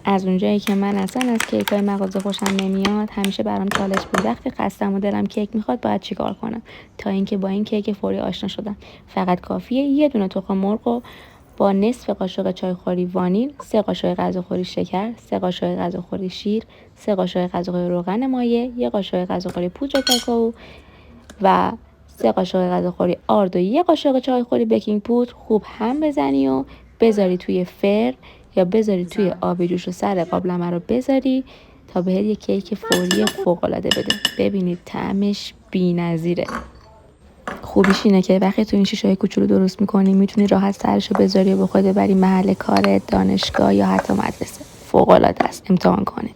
از اونجایی که من اصلا از کیک‌های مغازه خوشم نمیاد، همیشه برام چالش بود وقتی خستم و دلم کیک میخواد باید چیکار کنم. تا اینکه با این کیک فوری آشنا شدم. فقط کافیه یه دونه تخم مرغ رو با نصف قاشق چایخوری وانیل، 3 قاشق غذاخوری شکر، 3 قاشق غذاخوری شیر، 3 قاشق غذاخوری روغن مایع، 1 قاشق غذاخوری پودر کاکائو و 3 قاشق غذاخوری آرد و 1 قاشق چایخوری بیکینگ پودر خوب هم بزنی و بذاری توی فرن یا بذاری توی آب جوش و سر قابلمه رو بذاری تا بهت یه کیک فوری فوق‌العاده بده. ببینید طعمش بی‌نظیره. خوبیش اینه که وقتی تو این شیشه‌های کوچولو درست می‌کنی میتونی راحت سرشو بذاری و با خودت ببری محل کارت، دانشگاه یا حتی مدرسه. فوق‌العاده است. امتحان کنید.